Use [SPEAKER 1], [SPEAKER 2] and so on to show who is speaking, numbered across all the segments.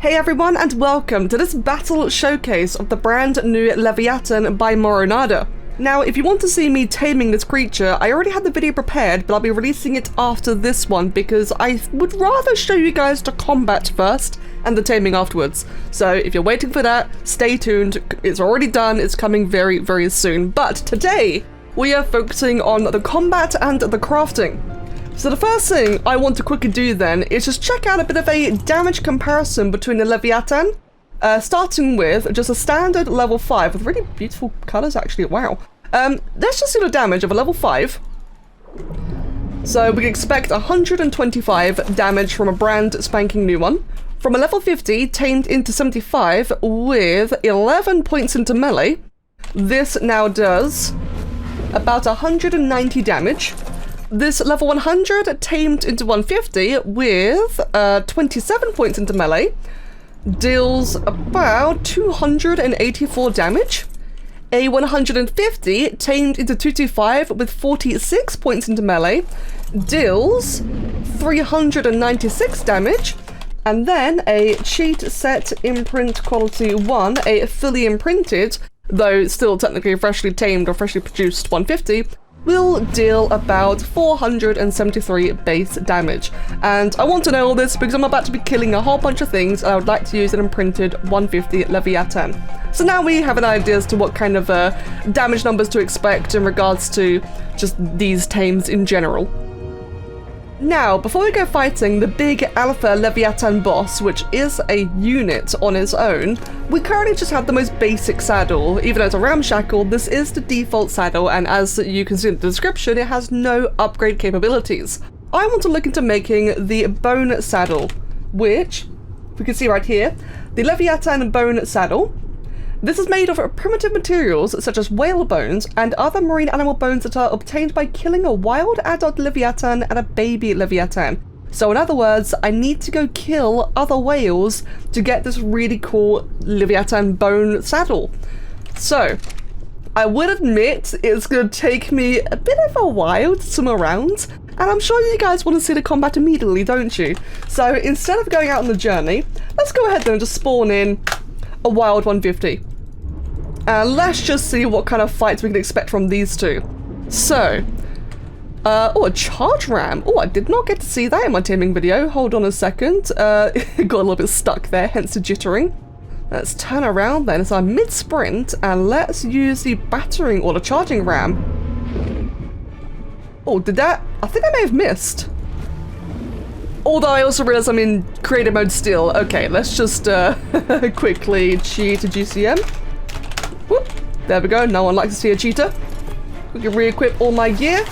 [SPEAKER 1] Hey everyone, and welcome to this battle showcase of the brand new Leviathan by MoroNada. Now, if you want to see me taming this creature, I already had the video prepared, but I'll be releasing it after this one because I would rather show you guys the combat first and the taming afterwards. So if you're waiting for that, stay tuned. It's already done, it's coming very, very soon. But today, we are focusing on the combat and the crafting. So the first thing I want to quickly do then is just check out a bit of a damage comparison between the Leviathan, starting with just a standard level 5 with really beautiful colours actually, wow. Let's just see the damage of a level 5. So we can expect 125 damage from a brand spanking new one. From a level 50 tamed into 75 with 11 points into melee, this now does about 190 damage. This level 100 tamed into 150 with 27 points into melee deals about 284 damage. A 150 tamed into 225 with 46 points into melee deals 396 damage. And then a cheat set imprint quality 1, a fully imprinted, though still technically freshly tamed or freshly produced 150, will deal about 473 base damage. And I want to know all this because I'm about to be killing a whole bunch of things and I would like to use an imprinted 150 Leviathan. So now we have an idea as to what kind of damage numbers to expect in regards to just these tames in general. Now, before we go fighting the big Alpha Leviathan boss, which is a unit on its own, we currently just have the most basic saddle. Even though it's a ramshackle, this is the default saddle, and as you can see in the description, it has no upgrade capabilities. I want to look into making the bone saddle, which, we can see right here, the Leviathan bone saddle. This is made of primitive materials such as whale bones and other marine animal bones that are obtained by killing a wild adult Leviathan and a baby Leviathan. So in other words, I need to go kill other whales to get this really cool Leviathan bone saddle. So, I would admit it's going to take me a bit of a while to swim around, and I'm sure you guys want to see the combat immediately, don't you? So instead of going out on the journey, let's go ahead then and just spawn in a wild 150. And let's just see what kind of fights we can expect from these two. So, oh, a charge ram. Oh, I did not get to see that in my taming video. Hold on a second. It got a little bit stuck there, hence the jittering. Let's turn around then as I'm mid-sprint, and let's use the battering or the charging ram. Oh, did that? I think I may have missed. Although I also realize I'm in creative mode still. Okay, let's just quickly cheat a GCM. Whoop, there we go. No one likes to see a cheater. We can re-equip all my gear.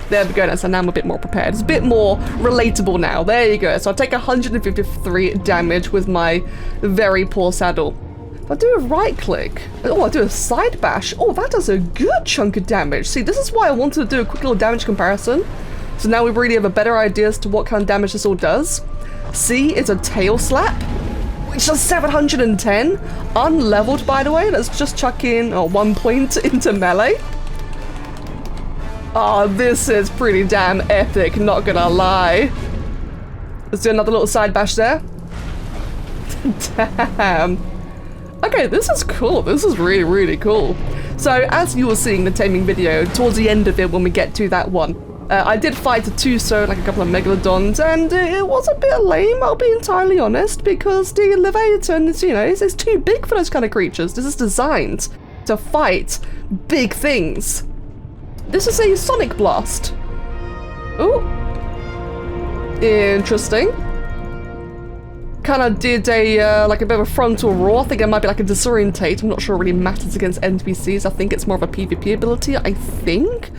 [SPEAKER 1] There we go. So now I'm a bit more prepared. It's a bit more relatable now. There you go. So I take 153 damage with my very poor saddle. If I do a right click, oh, I do a side bash. Oh, that does a good chunk of damage. See, this is why I wanted to do a quick little damage comparison. So now we really have a better idea as to what kind of damage this all does. See, it's a tail slap, which does 710. Unleveled, by the way. Let's just chuck in 1 point into melee. Oh, this is pretty damn epic, not gonna lie. Let's do another little side bash there. Damn. Okay, this is cool. This is really, really cool. So, as you were seeing the taming video, towards the end of it when we get to that one, I did fight a Tuso, like a couple of megalodons, and it was a bit lame, I'll be entirely honest, because the Leviathan is, you know, it's too big for those kind of creatures. This is designed to fight big things. This is a sonic blast. Ooh. Interesting. Kind of did a, like a bit of a frontal roar. I think it might be like a disorientate. I'm not sure it really matters against NPCs. I think it's more of a PvP ability, I think.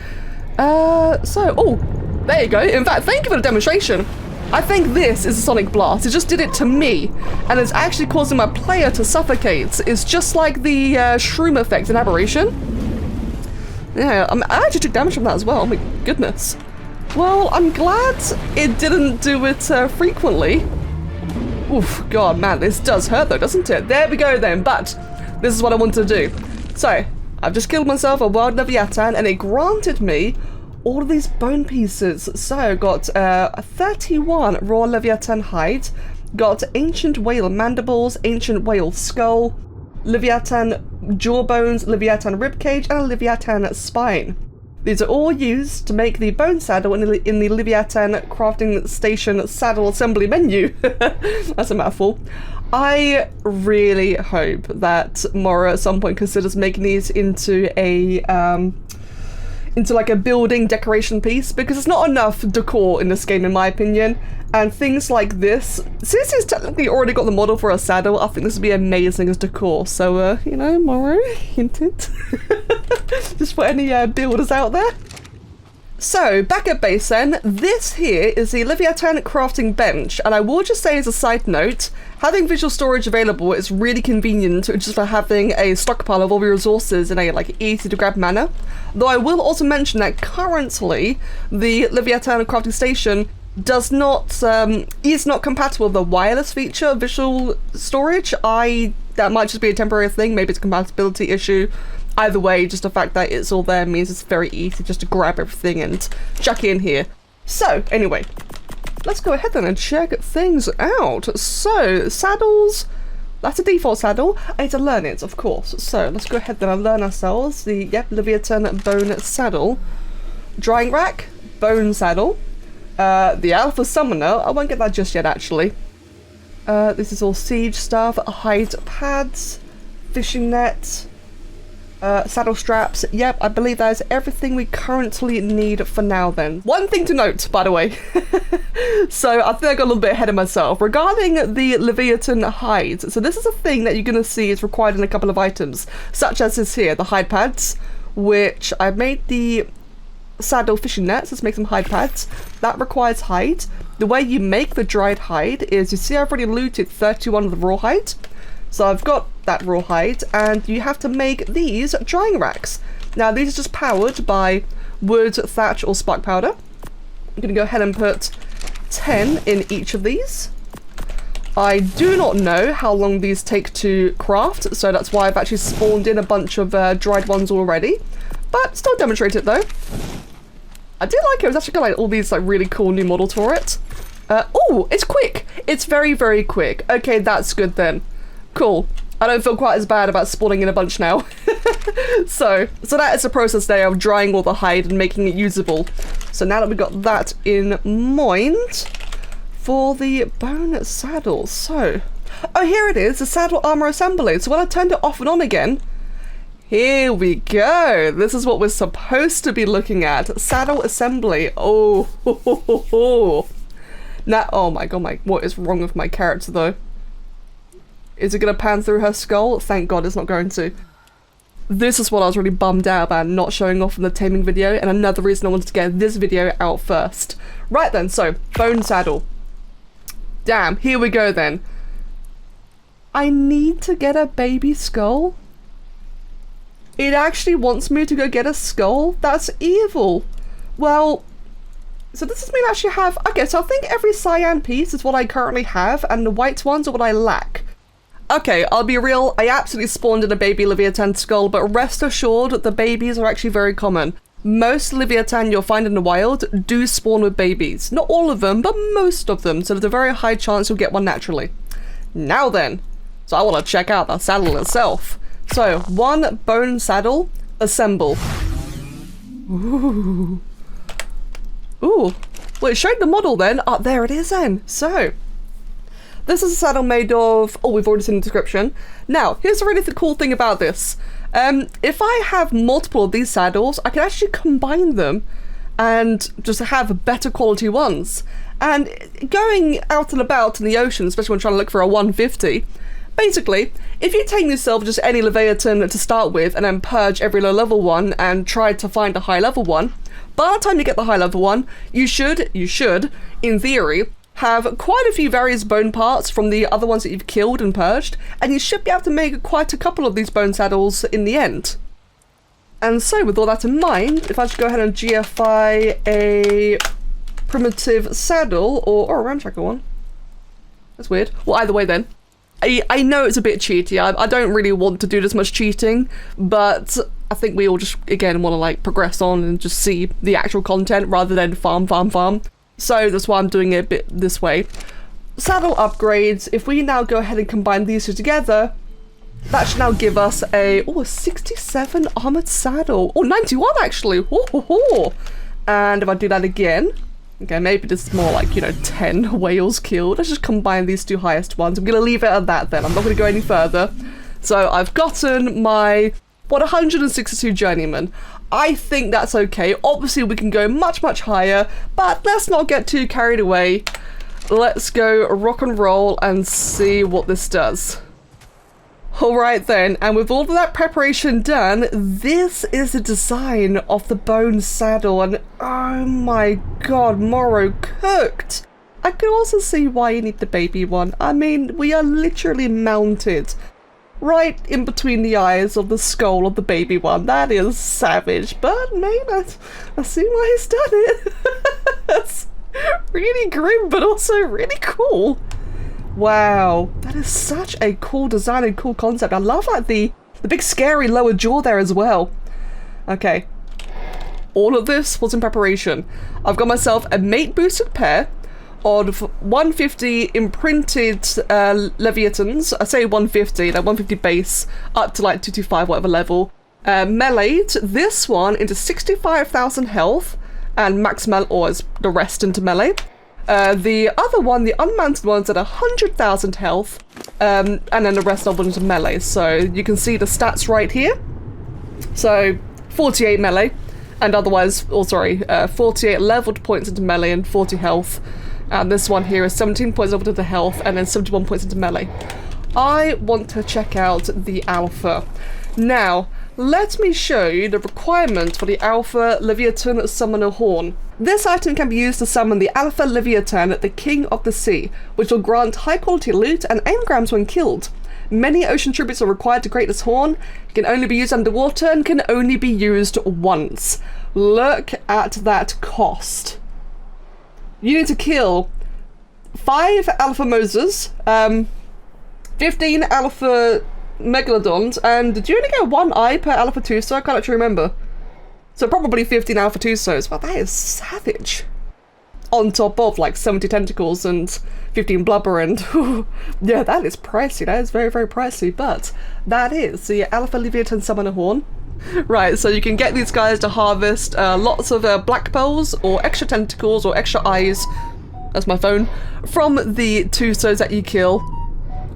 [SPEAKER 1] Oh, there you go. In fact, thank you for the demonstration. I think this is a sonic blast. It just did it to me, and it's actually causing my player to suffocate. It's just like the shroom effect in Aberration. Yeah, I actually took damage from that as well. Oh my goodness. Well, I'm glad it didn't do it frequently. Oof, god, man, this does hurt though, doesn't it? There we go then, but this is what I wanted to do. So, I've just killed myself a wild Leviathan, and it granted me all of these bone pieces. So, got 31 raw Leviathan hide, got ancient whale mandibles, ancient whale skull, Livyatan jawbones, Livyatan ribcage, and a Livyatan spine. These are all used to make the bone saddle in the Livyatan crafting station saddle assembly menu. That's a mouthful. I really hope that Moro at some point considers making these into a like a building decoration piece, because it's not enough decor in this game in my opinion, and things like this, since he's technically already got the model for a saddle, I think this would be amazing as decor. So you know, Moro, hinted. Just for any builders out there. So, back at base then, this here is the Livyatan crafting bench, and I will just say as a side note, having visual storage available is really convenient just for having a stockpile of all your resources in a like easy to grab manner. Though I will also mention that currently the Livyatan crafting station does not is not compatible with the wireless feature of visual storage. That might just be a temporary thing, maybe it's a compatibility issue. Either way, just the fact that it's all there means it's very easy just to grab everything and chuck it in here. So, anyway, let's go ahead then and check things out. So, saddles, that's a default saddle. I need to learn it, of course. So, let's go ahead then and learn ourselves the, Livyatan bone saddle. Drying rack, bone saddle. The alpha summoner, I won't get that just yet actually. This is all siege stuff, hide pads, fishing net, saddle straps. Yep, I believe that is everything we currently need for now then. One thing to note, by the way. So I think I got a little bit ahead of myself. Regarding the Leviathan hides, so this is a thing that you're going to see is required in a couple of items, such as this here, the hide pads, which I made the saddle fishing nets. Let's make some hide pads. That requires hide. The way you make the dried hide is, you see I've already looted 31 of the raw hide. So I've got that raw hide, and you have to make these drying racks. Now these are just powered by wood, thatch, or spark powder. I'm going to go ahead and put 10 in each of these. I do not know how long these take to craft, so that's why I've actually spawned in a bunch of dried ones already. But still demonstrate it though. I do like it. It's actually got like all these like really cool new models for it. Oh, it's quick. It's very, very quick. Okay, that's good then. Cool. I don't feel quite as bad about spawning in a bunch now. so that is the process there of drying all the hide and making it usable. So now that we've got that in mind for the bone saddle. So, oh, here it is, the saddle armor assembly. So when I turned it off and on again, here we go. This is what we're supposed to be looking at. Saddle assembly. Oh, ho, ho, ho, ho. Now, oh my god, what is wrong with my character though? Is it going to pan through her skull? Thank god it's not going to. This is what I was really bummed out about not showing off in the taming video, and another reason I wanted to get this video out first. Right then, so, bone saddle. Damn, here we go then. I need to get a baby skull? It actually wants me to go get a skull? That's evil. Well, so this does mean I actually have... Okay, so I think every cyan piece is what I currently have, and the white ones are what I lack. Okay, I'll be real, I absolutely spawned in a baby Livyatan skull, but rest assured the babies are actually very common. Most Livyatan you'll find in the wild do spawn with babies. Not all of them, but most of them, so there's a very high chance you'll get one naturally. Now then, so I want to check out the saddle itself. So, one bone saddle, assemble. Ooh. Ooh. Well, it showed the model then. Oh, there it is then. So, this is a saddle made of... Oh, we've already seen the description. Now, here's the really cool thing about this. If I have multiple of these saddles, I can actually combine them and just have better quality ones. And going out and about in the ocean, especially when trying to look for a 150, basically, if you take yourself just any Leviathan to start with and then purge every low level one and try to find a high level one, by the time you get the high level one, you should, in theory, have quite a few various bone parts from the other ones that you've killed and purged, and you should be able to make quite a couple of these bone saddles in the end. And so with all that in mind, if I just go ahead and GFI a primitive saddle, or a ramshackle one. That's weird. Well, either way then. I know it's a bit cheaty. I don't really want to do this much cheating, but I think we all just, again, want to like progress on and just see the actual content rather than farm. So that's why I'm doing it a bit this way. saddle upgrades, if we now go ahead and combine these two together, that should now give us a 67 armored saddle. Oh, 91 actually. And if I do that again, okay, maybe this is more like, you know, 10 whales killed. Let's just combine these two highest ones. I'm going to leave it at that then. I'm not going to go any further. So I've gotten my, 162 journeymen. I think that's okay. Obviously, we can go much, much higher, but let's not get too carried away. Let's go rock and roll and see what this does. Alright then, and with all of that preparation done, this is the design of the bone saddle, and oh my god, Moro cooked! I can also see why you need the baby one. I mean, we are literally mounted right in between the eyes of the skull of the baby one. That is savage, but man, I see why he's done it. That's really grim, but also really cool. Wow, that is such a cool design and cool concept. I love like the big scary lower jaw there as well. Okay, all of this was in preparation. I've got myself a mate boosted pair of 150 imprinted leviathans. I say 150, like 150 base up to like 225 whatever level. Meleeed this one into 65,000 health and max melee, or as the rest into melee. The other one, the unmounted one's at 100,000 health, and then the rest of them into melee. So you can see the stats right here. So 48 melee, and otherwise, 48 leveled points into melee and 40 health. And this one here is 17 points over to the health and then 71 points into melee. I want to check out the alpha. Now, let me show you the requirement for the alpha Leviathan summoner horn. This item can be used to summon the alpha Leviathan, the king of the sea, which will grant high quality loot and engrams when killed. Many ocean tributes are required to create this horn. It can only be used underwater and can only be used once. Look at that cost. You need to kill 5 alpha mosas, 15 alpha megalodons, and did you only get 1 eye per alpha tuso? I can't actually remember. So probably 15 alpha tusos. Well, that is savage. On top of like 70 tentacles and 15 blubber and yeah, that is pricey. That is very, very pricey, but that is the alpha Leviathan summoner horn. Right, so you can get these guys to harvest lots of black pearls or extra tentacles or extra eyes, that's my phone, from the tusos that you kill.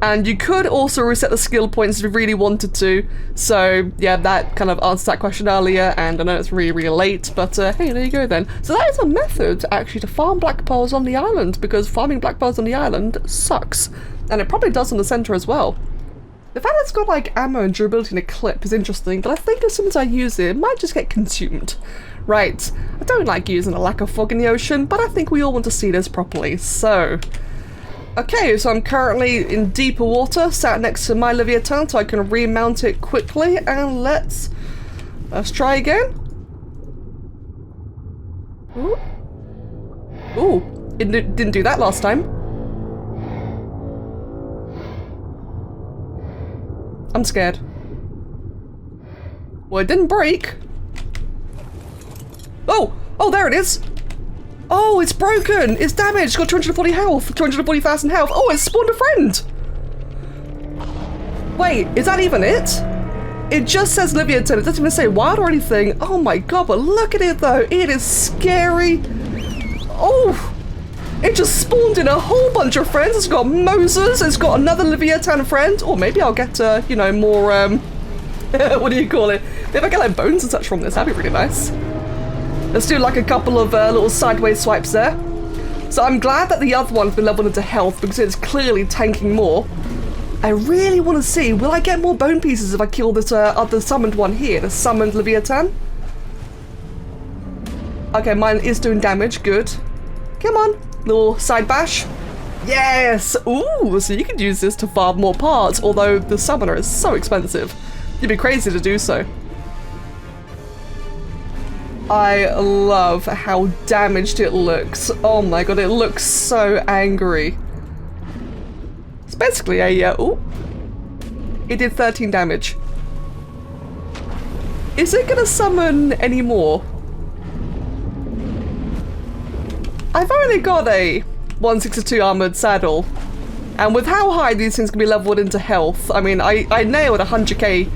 [SPEAKER 1] And you could also reset the skill points if you really wanted to. So yeah, that kind of answers that question earlier, and I know it's really, really late, but hey, there you go then. So that is a method actually to farm black pearls on the island, because farming black pearls on the island sucks. And it probably does on the center as well. The fact that it's got like ammo and durability in a clip is interesting, but I think as soon as I use it, it might just get consumed. Right, I don't like using a lack of fog in the ocean, but I think we all want to see this properly, so... Okay, so I'm currently in deeper water, sat next to my Leviathan, so I can remount it quickly, and let's try again. Ooh. Ooh, it didn't do that last time. I'm scared. Well, it didn't break. Oh! Oh, there it is! Oh, it's broken! It's damaged! It's got 240 health! 240,000 health! Oh, it spawned a friend! Wait, is that even it? It just says Leviathan, it doesn't even say wild or anything. Oh my god, but look at it though! It is scary! Oh! It just spawned in a whole bunch of friends. It's got Moses, it's got another Leviathan friend. Or maybe I'll get, you know, more, what do you call it? Maybe I get like bones and such from this, that'd be really nice. Let's do like a couple of little sideways swipes there. So I'm glad that the other one's been leveled into health because it's clearly tanking more. I really want to see, will I get more bone pieces if I kill this other summoned one here, the summoned Leviathan? Okay, mine is doing damage, good. Come on, little side bash. Yes! Ooh, so you could use this to farm more parts, although the summoner is so expensive. You'd be crazy to do so. I love how damaged it looks. Oh my god, it looks so angry. It's basically a, ooh. It did 13 damage. Is it gonna summon any more? I've only got a 162 armored saddle. And with how high these things can be leveled into health, I mean, I nailed 100k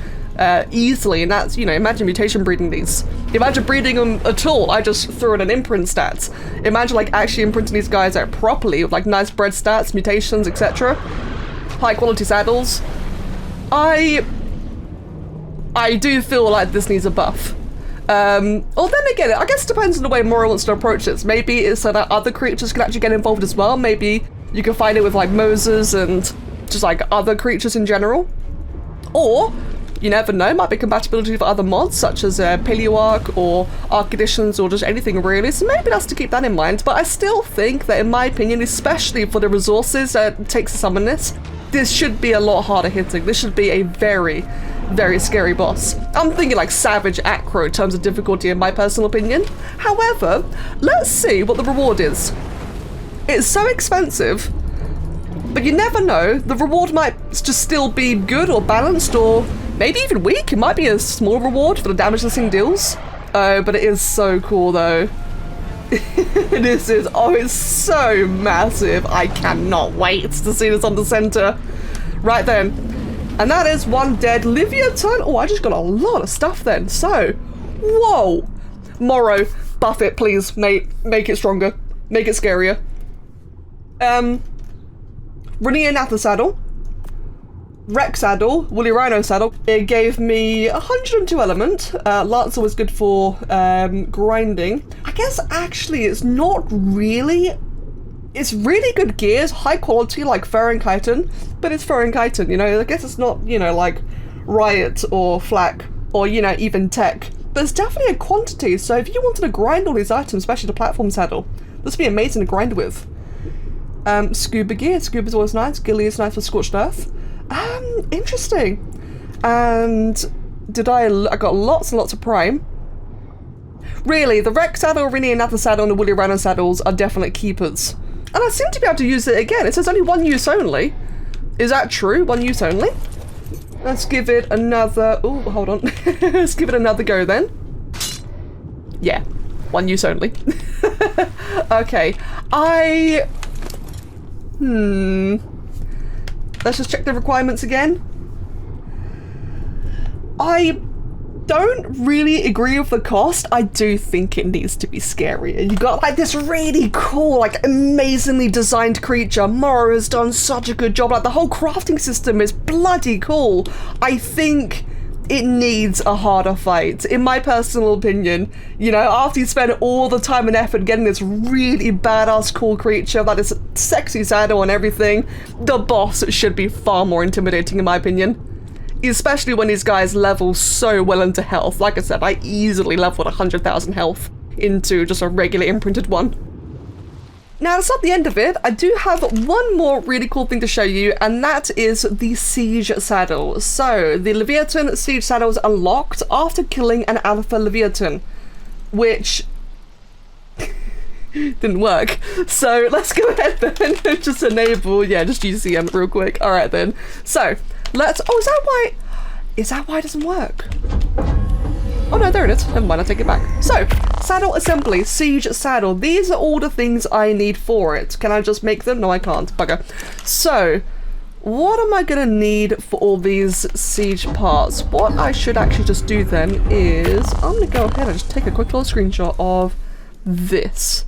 [SPEAKER 1] easily, and that's, you know, imagine mutation breeding these. Imagine breeding them at all. I just threw in an imprint stats. Imagine like actually imprinting these guys out properly with like nice bred stats, mutations, etc. High quality saddles. I do feel like this needs a buff. Or then again, I guess it depends on the way Moro wants to approach this. Maybe it's so that other creatures can actually get involved as well. Maybe you can find it with like mosas and just like other creatures in general. Or, you never know, might be compatibility for other mods such as Paleo ARK or ARK editions or just anything really. So maybe that's to keep that in mind. But I still think that, in my opinion, especially for the resources that it takes to summon this should be a lot harder hitting. This should be a very, very scary boss. I'm thinking like savage acro in terms of difficulty in my personal opinion. However, let's see what the reward is. It's so expensive, but you never know. The reward might just still be good or balanced or maybe even weak. It might be a small reward for the damage this thing deals. Oh, but it is so cool though. This is, oh, it's so massive. I cannot wait to see this on the center. Right then. And that is one dead Livyatan. Oh, I just got a lot of stuff then. So, whoa. Moro, buff it, please, mate. Make it stronger. Make it scarier. Livyata saddle. Rex saddle, woolly rhino saddle. It gave me 102 element. Lancer was good for grinding. I guess actually it's not really. It's really good gears, high quality like fur and chitin, but it's fur and chitin, you know. I guess it's not, you know, like riot or flak or, you know, even tech. But it's definitely a quantity. So if you wanted to grind all these items, especially the platform saddle, this would be amazing to grind with. Scuba gear. Scuba's always nice. Ghillie is nice for scorched earth. Interesting. And I got lots and lots of prime. Really, the Rex saddle, Livyata saddle, and the woolly rhino saddles are definite keepers. And I seem to be able to use it again. It says only one use only. Is that true? One use only? Let's give it another. Oh, hold on. Let's give it another go then. Yeah, one use only. Okay, let's just check the requirements again. I don't really agree with the cost. I do think it needs to be scary. And you got like this really cool, like amazingly designed creature. Moro has done such a good job. Like the whole crafting system is bloody cool. I think it needs a harder fight, in my personal opinion. You know, after you spend all the time and effort getting this really badass cool creature, that is sexy saddle and everything, the boss should be far more intimidating in my opinion. Especially when these guys level so well into health. Like I said, I easily leveled 100,000 health into just a regular imprinted one. Now, that's not the end of it. I do have one more really cool thing to show you, and that is the siege saddle. So, the Livyatan siege saddle is unlocked after killing an alpha Livyatan, which didn't work. So, let's go ahead then and just enable, just UCM real quick. All right then. So, let's, oh, is that why it doesn't work? Oh no, there it is. Never mind, I take it back. So, saddle assembly, siege saddle. These are all the things I need for it. Can I just make them? No, I can't. Bugger. So, what am I gonna need for all these siege parts? What I should actually just do then is, I'm gonna go ahead and just take a quick little screenshot of this.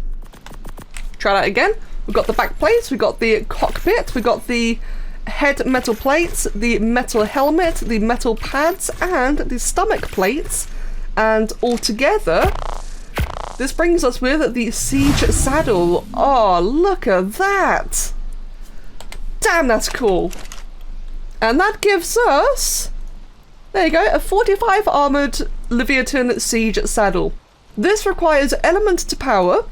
[SPEAKER 1] Try that again. We've got the back plates, we've got the cockpit, we've got the head metal plates, the metal helmet, the metal pads, and the stomach plates. And all together, this brings us with the siege saddle. Oh, look at that! Damn, that's cool. And that gives us, there you go, a 45 armored Livyatan siege saddle. This requires element to power.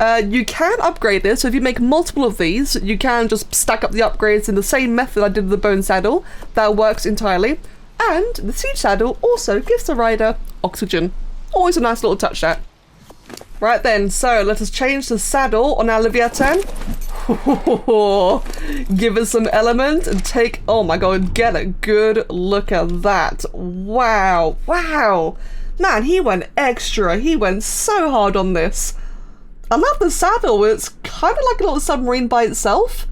[SPEAKER 1] You can upgrade this, so if you make multiple of these, you can just stack up the upgrades in the same method I did with the bone saddle. That works entirely. And the siege saddle also gives the rider oxygen. Always a nice little touch that. Right then, so let us change the saddle on our Livyatan. Give us some element and take, oh my god, get a good look at that. Wow, wow. Man, he went extra. He went so hard on this. I love the saddle. It's kind of like a little submarine by itself.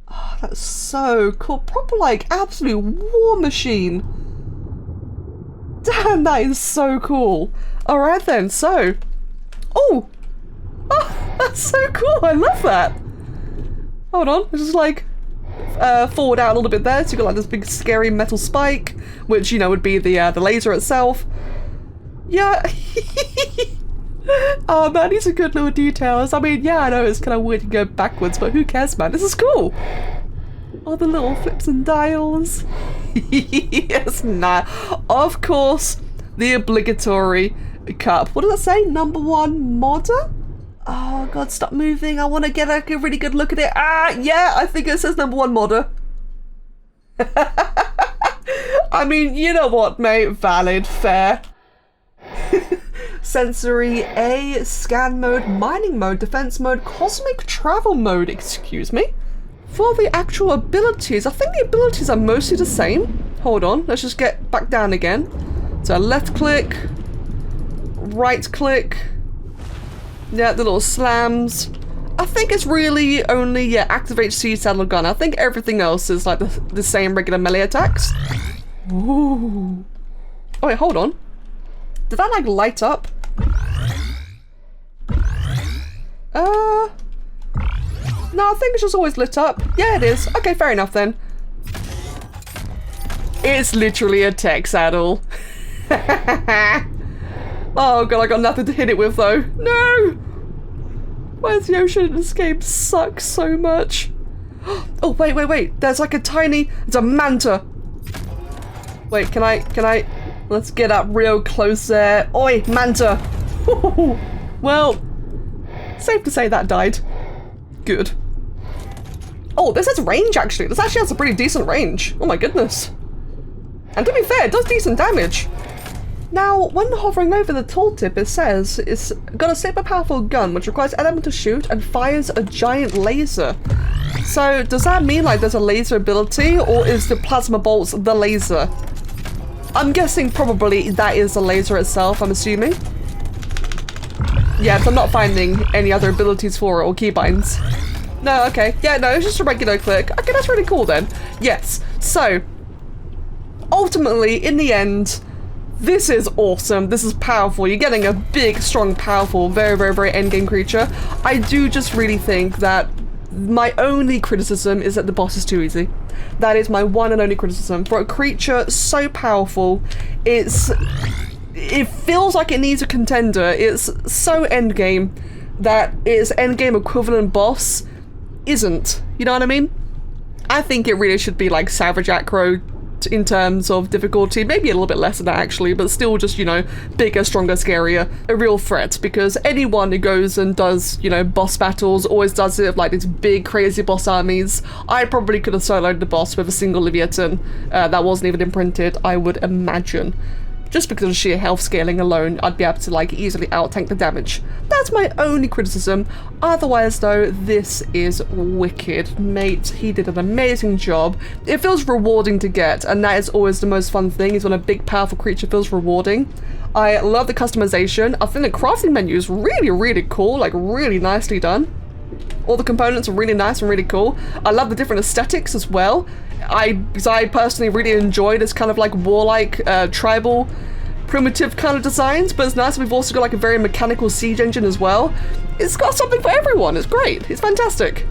[SPEAKER 1] Oh, that's so cool. Proper, like, absolute war machine. Damn, that is so cool. Alright then, so... Oh! Oh, that's so cool. I love that. Hold on. It's just like... forward out a little bit there, so you got like this big scary metal spike, which, you know, would be the laser itself. Yeah. Oh man, these are good little details. I mean, yeah, I know it's kind of weird to go backwards, but who cares, man? This is cool. All the little flips and dials. Yes, nah. Of course, the obligatory cup. What does that say? Number 1 modder? Oh god, stop moving. I want to get a really good look at it. Ah, yeah, I think it says number 1 modder. I mean, you know what, mate? Valid, fair. Sensory A, scan mode, mining mode, defense mode, cosmic travel mode, excuse me. For the actual abilities, I think the abilities are mostly the same. Hold on, let's just get back down again. So left click, right click. Yeah, the little slams. I think it's really only, yeah, activate C saddle gun. I think everything else is like the same regular melee attacks. Ooh. Oh wait, hold on. Did that like light up? No, I think it's just always lit up. Yeah, it is. Okay, fair enough then. It's literally a tech saddle. Oh god, I got nothing to hit it with though. No! Where's the ocean in this game sucks so much. Oh, wait. There's like a tiny, it's a manta. Wait, can I, let's get up real close there. Oi, manta. Well, safe to say that died. Good. Oh, this has range actually. This actually has a pretty decent range. Oh my goodness. And to be fair, it does decent damage. Now, when hovering over the tooltip, it says it's got a super powerful gun which requires element to shoot and fires a giant laser. So does that mean like there's a laser ability, or is the plasma bolts the laser? I'm guessing probably that is the laser itself, I'm assuming. Yeah, so I'm not finding any other abilities for it or keybinds. No, okay. Yeah, no, it's just a regular click. Okay, that's really cool then. Yes, so ultimately, in the end, this is awesome. This is powerful. You're getting a big, strong, powerful, very, very, very endgame creature. I do just really think that my only criticism is that the boss is too easy. That is my one and only criticism. For a creature so powerful, it feels like it needs a contender. It's so endgame that its endgame equivalent boss isn't. You know what I mean? I think it really should be like Savage Acro in terms of difficulty, maybe a little bit less than that actually, but still just, you know, bigger, stronger, scarier, a real threat, because anyone who goes and does, you know, boss battles always does it with like these big crazy boss armies. I probably could have soloed the boss with a single Leviathan that wasn't even imprinted, I would imagine. Just because of sheer health scaling alone, I'd be able to like easily out-tank the damage. That's my only criticism. Otherwise though, this is wicked. Mate, he did an amazing job. It feels rewarding to get, and that is always the most fun thing, is when a big powerful creature feels rewarding. I love the customization. I think the crafting menu is really, really cool, like really nicely done. All the components are really nice and really cool. I love the different aesthetics as well. I personally really enjoy this kind of like warlike, tribal, primitive kind of designs, but it's nice we've also got like a very mechanical siege engine as well. It's got something for everyone. It's great. It's fantastic.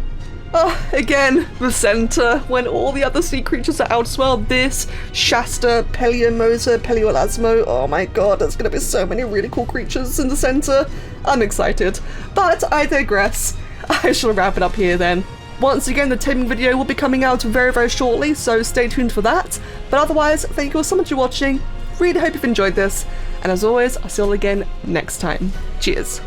[SPEAKER 1] Again, the center, when all the other sea creatures are out as well. This, Shasta, Mosa, Peleolasmo. Oh my god, there's gonna be so many really cool creatures in the center. I'm excited. But I digress. I shall wrap it up here then. Once again, the taming video will be coming out very, very shortly, so stay tuned for that. But otherwise, thank you all so much for watching. Really hope you've enjoyed this. And as always, I'll see you all again next time. Cheers.